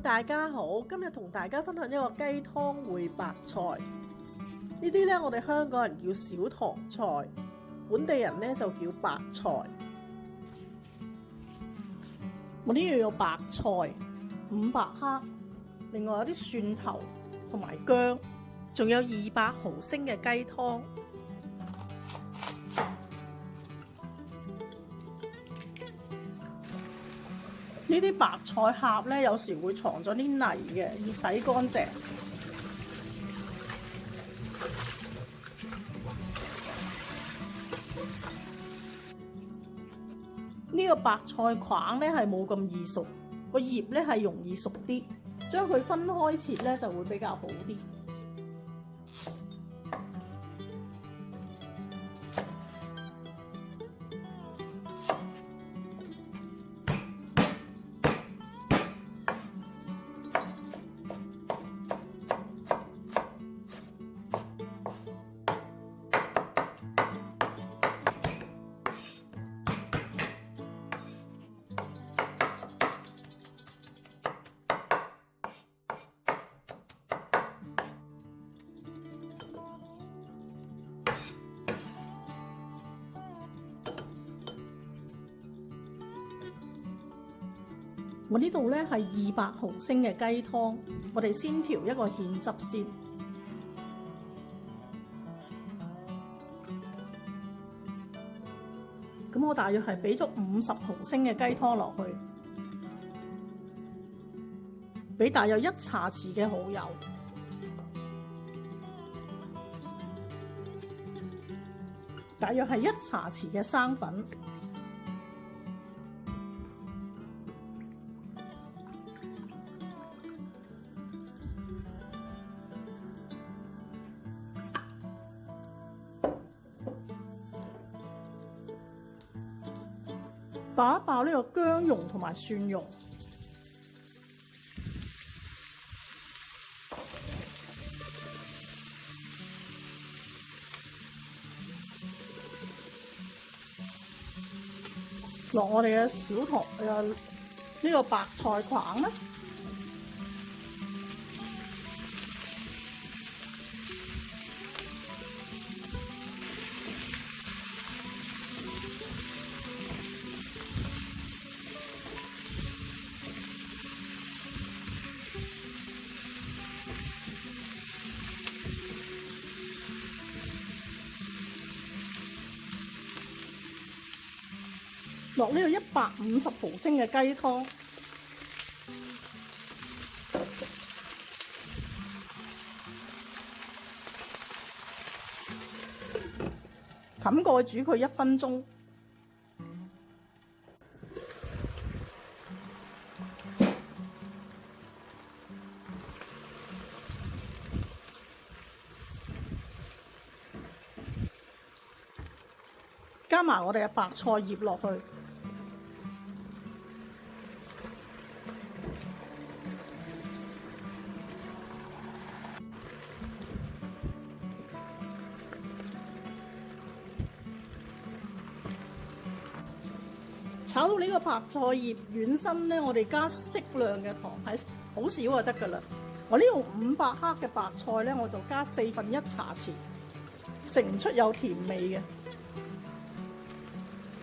大家好，今日同大家分享一個雞湯燴白菜。呢啲呢，我哋香港人叫小棠菜，本地人呢就叫白菜。我呢度有白菜500克，另外有啲蒜頭同埋薑，仲有200毫升嘅雞湯。呢啲白菜盒呢，有時會藏咗啲泥嘅，要洗乾淨。呢個白菜框呢係冇咁易熟，個葉呢係容易熟啲，將佢分開切呢就會比較好啲。我呢度呢係200毫升嘅雞湯，我哋先調一個芡汁先。咁我大約係俾足50毫升嘅雞湯落去，俾大約1茶匙嘅蠔油，大約係1茶匙嘅生粉。爆一爆呢個薑蓉同埋蒜蓉，落我哋嘅小棠呢個白菜框啦。落呢度150毫升嘅雞湯，冚蓋煮佢1分鐘。加埋我哋嘅白菜葉落去。炒到呢個白菜葉軟身呢，我哋加適量嘅糖，係好少就得㗎啦。我呢度500克嘅白菜呢，我就加1/4茶匙，食唔出有甜味嘅。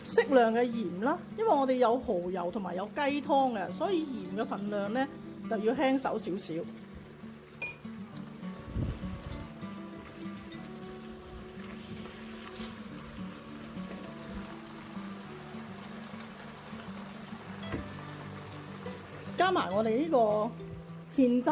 適量嘅鹽啦，因為我哋有蠔油同埋有雞湯嘅，所以鹽嘅份量呢就要輕手少少。加埋我哋呢個芡汁，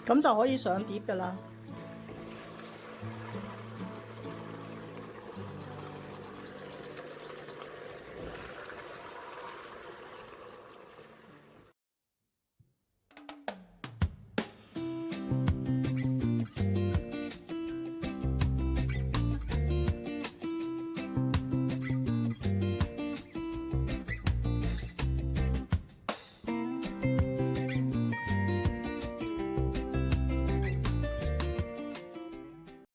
咁就可以上碟㗎喇。